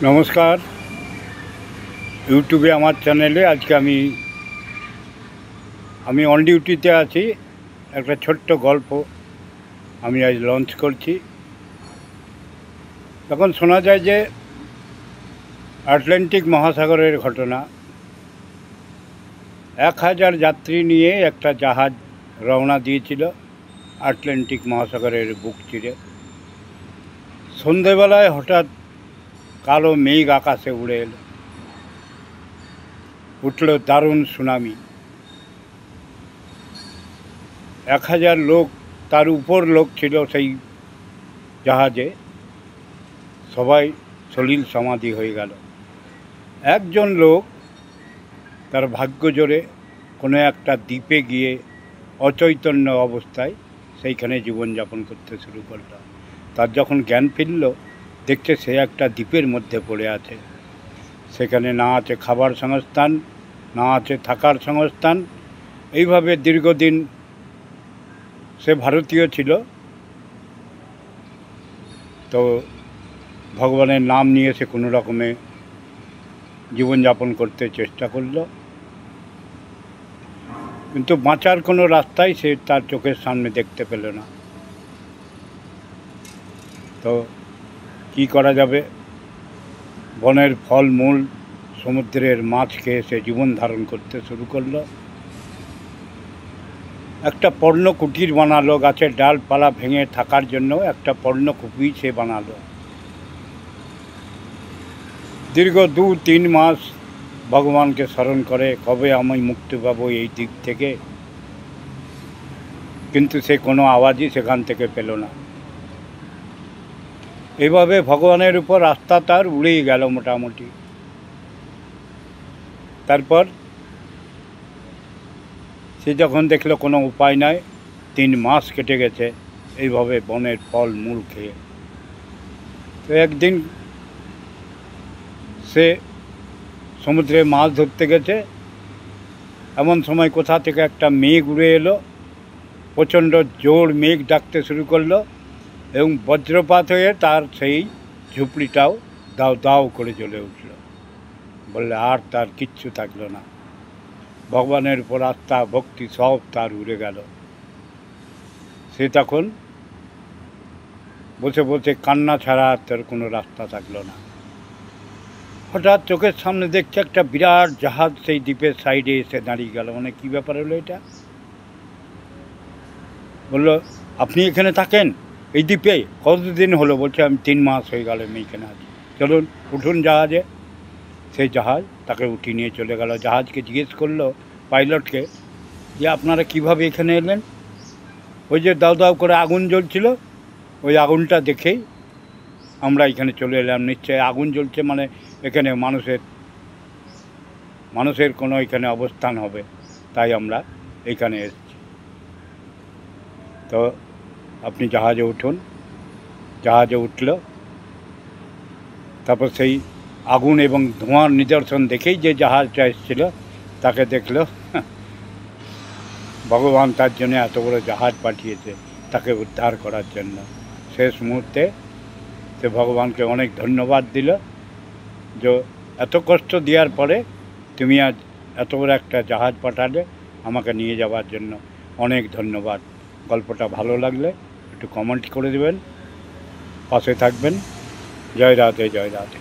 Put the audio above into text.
নমস্কার। ইউটিউবে আমার চ্যানেলে আজকে আমি অন ডিউটিতে আছি। একটা ছোট্ট গল্প আমি আজ লঞ্চ করছি। তখন শোনা যায় যে আটলান্টিক মহাসাগরের ঘটনা। 1000 যাত্রী নিয়ে একটা জাহাজ রওনা দিয়েছিল আটলান্টিক মহাসাগরের বুক চিরে। সন্ধেবেলায় হঠাৎ কালো মেঘ আকাশে উড়ে এলো, উঠল দারুণ সুনামি। 1000 লোক, তার উপর লোক ছিল সেই জাহাজে, সবাই সলিল সমাধি হয়ে গেল। একজন লোক তার ভাগ্য জোরে কোনো একটা দ্বীপে গিয়ে অচৈতন্য অবস্থায় সেইখানে জীবনযাপন করতে শুরু করল। তার যখন জ্ঞান ফিরল, দেখছে সে একটা দ্বীপের মধ্যে পড়ে আছে। সেখানে না আছে খাবার সংস্থান, না আছে থাকার সংস্থান। এইভাবে দীর্ঘদিন সে ভারতীয় ছিল, তো ভগবানের নাম নিয়ে সে কোনো রকমে জীবনযাপন করতে চেষ্টা করল, কিন্তু বাঁচার কোনো রাস্তাই সে তার চোখের সামনে দেখতে পেল না। তো কি করা যাবে? বনের ফলমূল, সমুদ্রের মাছ খেয়ে সে জীবন ধারণ করতে শুরু করলো। একটা পর্ণকুটির বানালো, গাছের ডালপালা ভেঙে থাকার জন্য একটা পর্ণকুটি সে বানালো। দীর্ঘ 2-3 মাস ভগবানকে স্মরণ করে, কবে আমি মুক্তি পাবো এই দিক থেকে, কিন্তু সে কোনো আওয়াজই সেখান থেকে পেল না। এভাবে ভগবানের উপর আস্থা তার উড়েই গেল মোটামুটি। তারপর সে যখন দেখলো কোনো উপায় নাই, 3 মাস কেটে গেছে এইভাবে বনের ফল মূল খেয়ে। তো একদিন সে সমুদ্রে মাছ ধরতে গেছে, এমন সময় কোথা থেকে একটা মেঘ উড়ে এলো। প্রচণ্ড জোর মেঘ ডাকতে শুরু করলো এবং বজ্রপাত হয়ে তার সেই ঝুপড়িটাও দাউ দাউ করে জ্বলে উঠল। বললে আর তার কিচ্ছু থাকলো না। ভগবানের উপর আস্থা ভক্তি সব তার উড়ে গেল। সে তখন বসে বসে কান্না ছাড়া তার কোনো রাস্তা থাকলো না। হঠাৎ চোখের সামনে দেখছে একটা বিরাট জাহাজ সেই দ্বীপের সাইডে এসে দাঁড়িয়ে গেল। মানে কী ব্যাপার হলো এটা? বললো, আপনি এখানে থাকেন এই দ্বীপে? কতদিন হলো? বলছে, আমি 3 মাস হয়ে গেল আমি এখানে আছি। চলুন উঠুন জাহাজে। সেই জাহাজ তাকে উঠিয়ে নিয়ে চলে গেল। জাহাজকে জিজ্ঞেস করলো পাইলটকে, যে আপনারা কিভাবে এখানে এলেন? ওই যে দাউ দাউ করে আগুন জ্বলছিল, ওই আগুনটা দেখেই আমরা এখানে চলে এলাম। নিশ্চয়ই আগুন জ্বলছে, মানে এখানে মানুষের কোনো এখানে অবস্থান হবে, তাই আমরা এখানে এসেছি। তো আপনি জাহাজে উঠুন। জাহাজে উঠল। তারপর সেই আগুন এবং ধোঁয়ার নিদর্শন দেখেই যে জাহাজটা এসেছিল তাকে দেখল ভগবান তার জন্য এত বড় জাহাজ পাঠিয়েছে তাকে উদ্ধার করার জন্য। শেষ মুহূর্তে সে ভগবানকে অনেক ধন্যবাদ দিল, যে এত কষ্ট দেওয়ার পরে তুমি আজ এত বড় একটা জাহাজ পাঠালে আমাকে নিয়ে যাওয়ার জন্য, অনেক ধন্যবাদ। গল্পটা ভালো লাগলে একটু কমেন্ট করে দেবেন, পাশে থাকবেন। জয় রাধে, জয় রাধে।